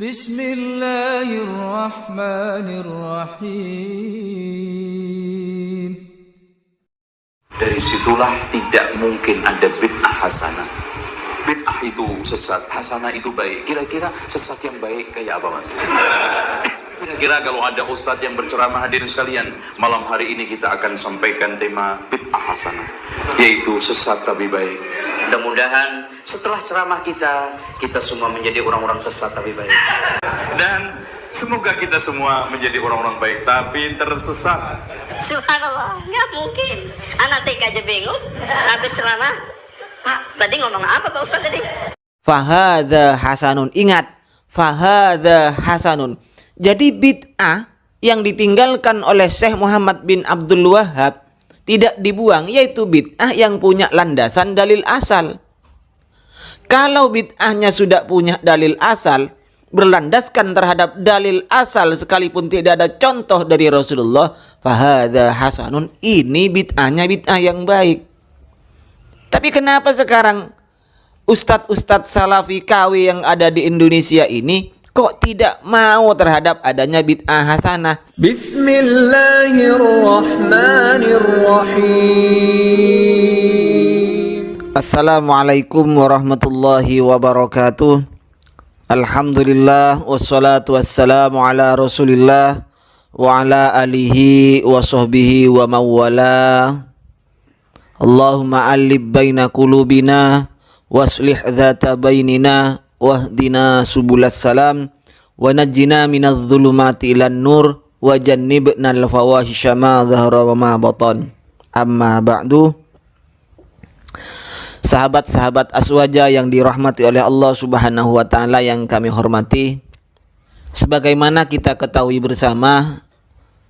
Bismillahirrahmanirrahim. Dari situlah tidak mungkin ada bid'ah hasanah. Bid'ah itu sesat, hasanah itu baik. Kira-kira sesat yang baik kayak apa, Mas? Kira-kira kalau ada ustadz yang berceramah, hadirin sekalian, malam hari ini kita akan sampaikan tema bid'ah hasanah, yaitu sesat tapi baik. Mudah-mudahan setelah ceramah kita semua menjadi orang-orang sesat tapi baik. Dan semoga kita semua menjadi orang-orang baik tapi tersesat. Subhanallah, nggak mungkin. Anak TK aja bingung. Habis ceramah, Pak, tadi ngomong apa Pak Ustadz tadi? Fahadha hasanun. Ingat, fahadha hasanun. Jadi bid'ah yang ditinggalkan oleh Syekh Muhammad bin Abdul Wahhab tidak dibuang, yaitu bid'ah yang punya landasan dalil asal. Kalau bid'ahnya sudah punya dalil asal, berlandaskan terhadap dalil asal sekalipun tidak ada contoh dari Rasulullah, fahadha hasanun, ini bid'ahnya bid'ah yang baik. Tapi kenapa sekarang ustadz-ustadz salafi KW yang ada di Indonesia ini kok tidak mau terhadap adanya bid'ah hasanah? Bismillahirrahmanirrahim. Assalamualaikum warahmatullahi wabarakatuh. Alhamdulillah wassalatu wassalamu ala Rasulillah wa ala alihi wa sahbihi wa mawala. Allahumma alib baina qulubina waslih dhata bainina wahdina subulas salam wa najjina minadh dhulumati ilan nur wa jannibna al-fawahisha ma dhahara wa ma batan. Amma ba'du. Sahabat-sahabat Aswaja yang dirahmati oleh Allah Subhanahu wa taala yang kami hormati, sebagaimana kita ketahui bersama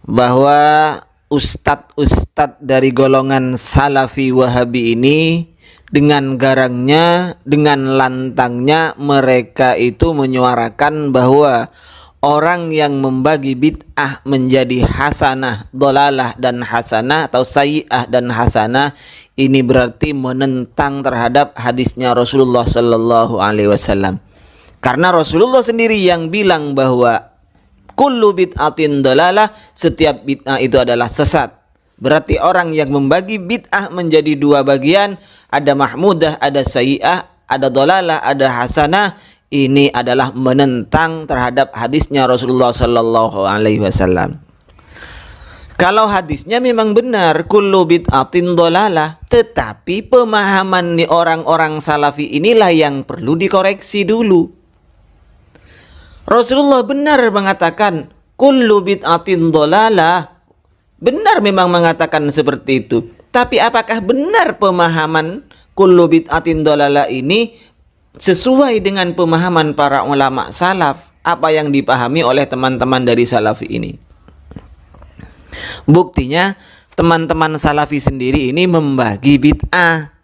bahwa ustadz-ustadz dari golongan Salafi Wahabi ini dengan garangnya, dengan lantangnya mereka itu menyuarakan bahwa orang yang membagi bid'ah menjadi hasanah, dolalah dan hasanah atau sayyi'ah dan hasanah, ini berarti menentang terhadap hadisnya Rasulullah Sallallahu Alaihi Wasallam. Karena Rasulullah sendiri yang bilang bahwa kullu bid'atin dolalah, setiap bid'ah itu adalah sesat. Berarti orang yang membagi bid'ah menjadi dua bagian, ada mahmudah, ada sayyi'ah, ada dolalah, ada hasanah, ini adalah menentang terhadap hadisnya Rasulullah Sallallahu Alaihi Wasallam. Kalau hadisnya memang benar kullu bid'atin dolalah, tetapi pemahaman di orang-orang salafi inilah yang perlu dikoreksi dulu. Rasulullah benar mengatakan kullu bid'atin dolalah, benar memang mengatakan seperti itu. Tapi apakah benar pemahaman kullu bid'atin dolalah ini sesuai dengan pemahaman para ulama salaf, apa yang dipahami oleh teman-teman dari salafi ini? Buktinya teman-teman salafi sendiri ini membagi bid'ah.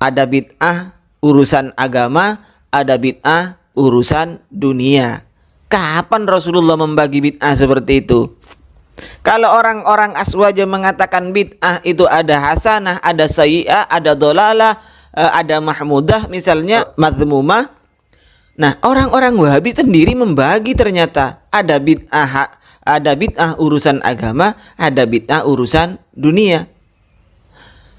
Ada bid'ah urusan agama, ada bid'ah urusan dunia. Kapan Rasulullah membagi bid'ah seperti itu? Kalau orang-orang Aswaja mengatakan bid'ah itu ada hasanah, ada sayyi'ah, ada dolalah, ada mahmudah, misalnya madhmumah. Nah, orang-orang Wahabi sendiri membagi ternyata ada bid'ah urusan agama, ada bid'ah urusan dunia.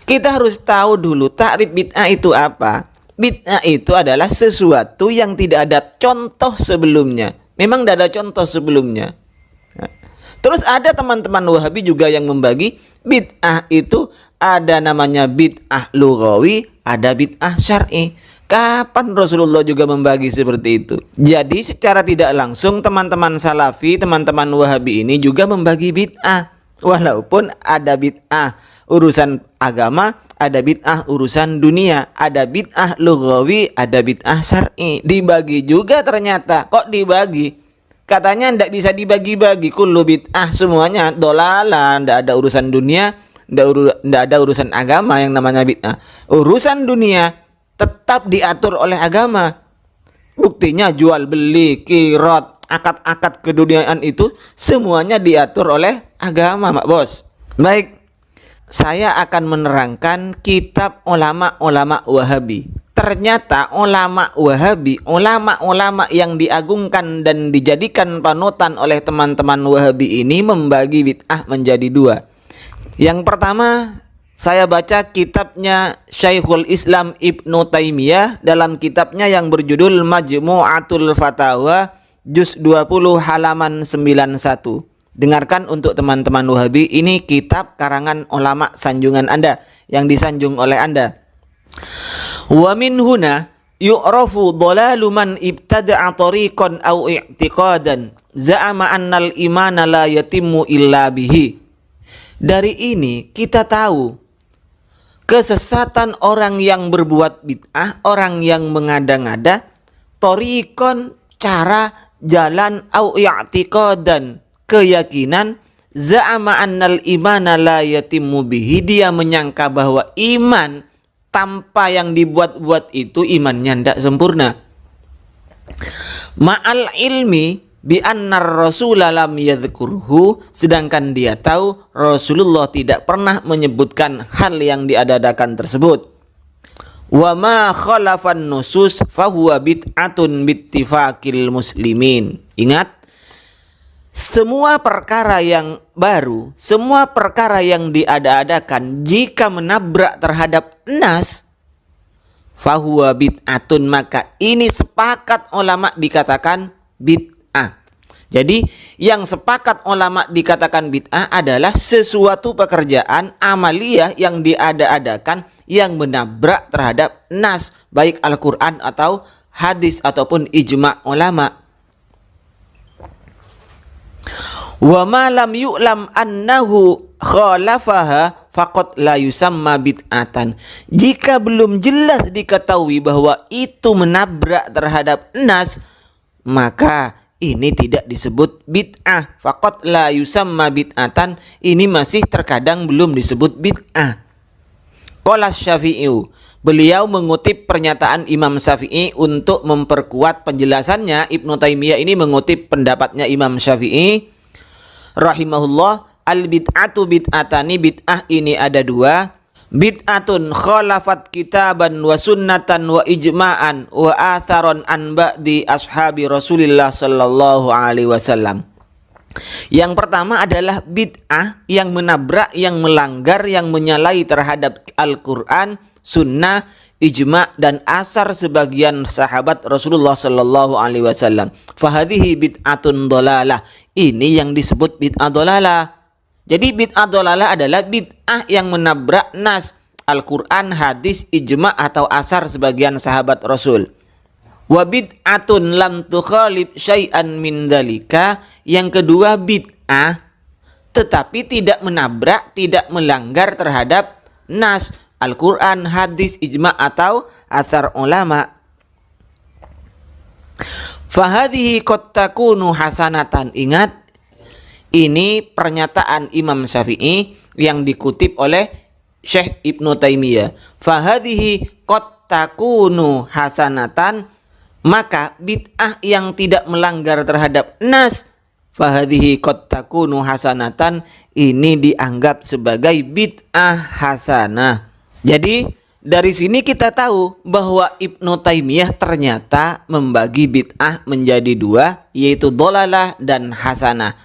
Kita harus tahu dulu takrif bid'ah itu apa. Bid'ah itu adalah sesuatu yang tidak ada contoh sebelumnya. Memang tidak ada contoh sebelumnya. Terus ada teman-teman Wahabi juga yang membagi bid'ah itu ada namanya bid'ah lughawi, ada bid'ah syar'i. Kapan Rasulullah juga membagi seperti itu? Jadi secara tidak langsung teman-teman Salafi, teman-teman Wahabi ini juga membagi bid'ah. Walaupun ada bid'ah urusan agama, ada bid'ah urusan dunia, ada bid'ah lughawi, ada bid'ah syar'i. Dibagi juga ternyata. Kok dibagi? Katanya tidak bisa dibagi-bagi, kullu bid'ah semuanya dolalah, tidak ada urusan dunia, tidak ada urusan agama yang namanya bid'ah. Urusan dunia tetap diatur oleh agama. Buktinya jual beli, kirot, akad-akad keduniaan itu semuanya diatur oleh agama, Mak Bos. Baik, saya akan menerangkan kitab ulama-ulama Wahabi. ternyata ulama Wahabi, ulama-ulama yang diagungkan dan dijadikan panutan oleh teman-teman Wahabi ini membagi bid'ah menjadi dua. Yang pertama, saya baca kitabnya Syekhul Islam Ibnu Taimiyah dalam kitabnya yang berjudul Majmu'atul Fatawa juz 20 halaman 91. Dengarkan untuk teman-teman Wahabi, ini kitab karangan ulama sanjungan Anda yang disanjung oleh Anda. Wa min huna yu'rafu dhalalu man ibtada'a tariqan aw i'tiqadan za'ama annal imana la yatimmu illa bihi. Dari ini kita tahu kesesatan orang yang berbuat bid'ah, orang yang mengada-ngada, tariqan cara, jalan, au i'tiqadan keyakinan, za'ama annal imana la yatimmu bihi, dia menyangka bahwa iman tanpa yang dibuat-buat itu imannya tidak sempurna. Ma'al ilmi bi annar rasula lam yadhkurhu, sedangkan dia tahu Rasulullah tidak pernah menyebutkan hal yang diadakan tersebut. Wa ma khalafan nusus fahuwa bid'atun bittifaqil muslimin. Ingat, semua perkara yang baru, semua perkara yang diada-adakan jika menabrak terhadap nas, fahuwa bid'atun, maka ini sepakat ulama dikatakan bid'ah. Jadi yang sepakat ulama dikatakan bid'ah adalah sesuatu pekerjaan amaliyah yang diada-adakan yang menabrak terhadap nas, baik Al-Quran atau hadis ataupun ijma' ulama. Wa ma lam yu'lam annahu khalafaha faqad la yusamma bid'atan. Jika belum jelas diketahui bahwa itu menabrak terhadap nas, maka ini tidak disebut bid'ah. Faqad la yusamma bid'atan, ini masih terkadang belum disebut bid'ah. Qala Syafi'i, beliau mengutip pernyataan Imam Syafi'i untuk memperkuat penjelasannya. Ibnu Taimiyah ini mengutip pendapatnya Imam Syafi'i rahimahullah, al bid'atu bid'atani, bid'ah ini ada dua. Bid'atun khalafat kitaban wa sunnatan wa ijma'an wa atharon an ba'di ashabi Rasulillah sallallahu alaihi wasallam. Yang pertama adalah bid'ah yang menabrak, yang melanggar, yang menyalahi terhadap Al-Quran, sunnah, ijma' dan asar sebagian sahabat Rasulullah sallallahu alaihi wasallam. Fahadhihi bid'atun dhalalah. Ini yang disebut bid'ah dhalalah. Jadi bid'ah dhalalah adalah bid'ah yang menabrak nas, Al-Quran, hadis, ijma' atau asar sebagian sahabat Rasul. Wa bid'atun lam tukhalif syai'an min dzalika. Yang kedua bid'ah tetapi tidak menabrak, tidak melanggar terhadap nas, Al-Quran, hadis, ijma' atau athar ulama. Fahadhihi qad takunu hasanatan. Ingat, ini pernyataan Imam Syafi'i yang dikutip oleh Syekh Ibnu Taimiyah. Fahadhihi qad takunu hasanatan, maka bid'ah yang tidak melanggar terhadap nas, fahadhihi qad takunu hasanatan, ini dianggap sebagai bid'ah hasanah. Jadi dari sini kita tahu bahwa Ibnu Taimiyah ternyata membagi bid'ah menjadi dua, yaitu dhalalah dan hasanah.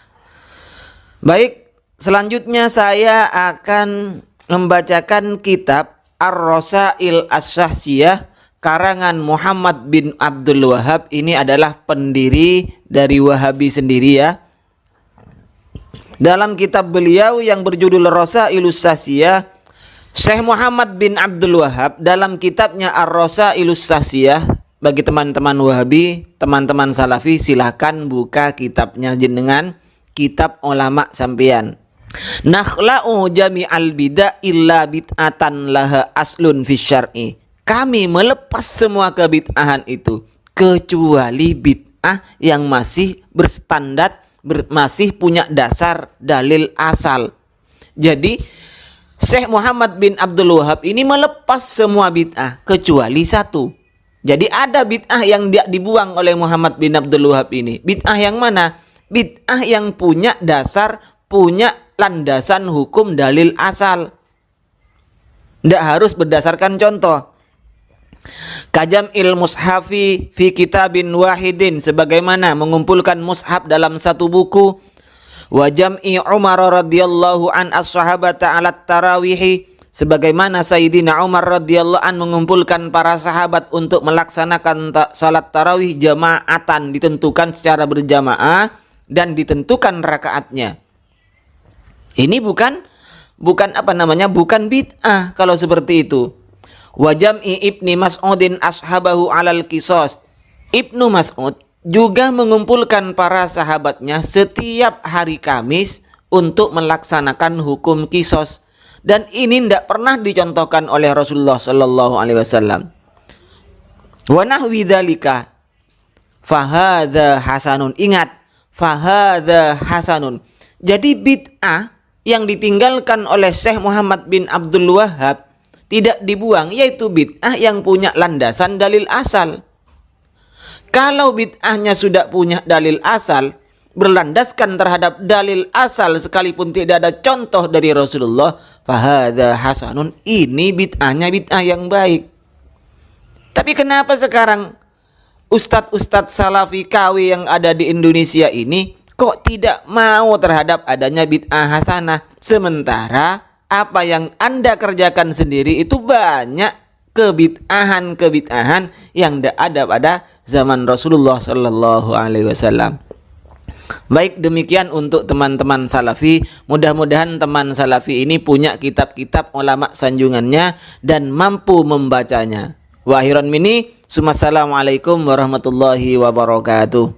Baik, selanjutnya saya akan membacakan kitab Ar-Rasail As-Syahsiyah karangan Muhammad bin Abdul Wahhab. Ini adalah pendiri dari Wahabi sendiri ya. Dalam kitab beliau yang berjudul Rasailus Syahsiyah, Syekh Muhammad bin Abdul Wahhab dalam kitabnya Ar-Rasailus Syahsiyah, bagi teman-teman Wahabi, teman-teman Salafi, silahkan buka kitabnya jenengan, kitab ulama sampean. Nakhla'u jami'al bid'ah illa bid'atan laha aslun fi syar'i. Kami melepas semua kebid'ahan itu kecuali bid'ah yang masih berstandar, masih punya dasar dalil asal. Jadi Syekh Muhammad bin Abdul Wahhab ini melepas semua bid'ah kecuali satu. Jadi ada bid'ah yang dibuang oleh Muhammad bin Abdul Wahhab ini. Bid'ah yang mana? Bid'ah yang punya dasar, punya landasan hukum dalil asal. Tidak harus berdasarkan contoh. Kajam'il mushafi fi kitabin wahidin, sebagaimana mengumpulkan mushaf dalam satu buku. Wa jam'i Umar radhiyallahu an as-sahabata 'ala tarawih, sebagaimana Sayyidina Umar radhiyallahu an mengumpulkan para sahabat untuk melaksanakan salat tarawih jamaatan, ditentukan secara berjamaah dan ditentukan rakaatnya. Ini bukan bid'ah kalau seperti itu. Wa jam'i Ibni Mas'udin ashabahu 'alal qisas. Ibnu Mas'ud juga mengumpulkan para sahabatnya setiap hari Kamis untuk melaksanakan hukum qisas. Dan ini tidak pernah dicontohkan oleh Rasulullah sallallahu alaihi wasallam. Wa nahwi dzalika fahadha hasanun. Ingat, fahadha hasanun. Jadi bid'ah yang ditinggalkan oleh Syekh Muhammad bin Abdul Wahhab tidak dibuang, yaitu bid'ah yang punya landasan dalil asal. Kalau bid'ahnya sudah punya dalil asal, berlandaskan terhadap dalil asal sekalipun tidak ada contoh dari Rasulullah, fahadha hasanun, ini bid'ahnya bid'ah yang baik. Tapi kenapa sekarang ustadz-ustadz salafi KW yang ada di Indonesia ini kok tidak mau terhadap adanya bid'ah hasanah, sementara apa yang Anda kerjakan sendiri itu banyak kebid'ahan yang tidak ada pada zaman Rasulullah sallallahu alaihi wasallam. Baik, demikian untuk teman-teman salafi. Mudah-mudahan teman salafi ini punya kitab-kitab ulama sanjungannya dan mampu membacanya. Wa akhiran minni, assalamualaikum warahmatullahi wabarakatuh.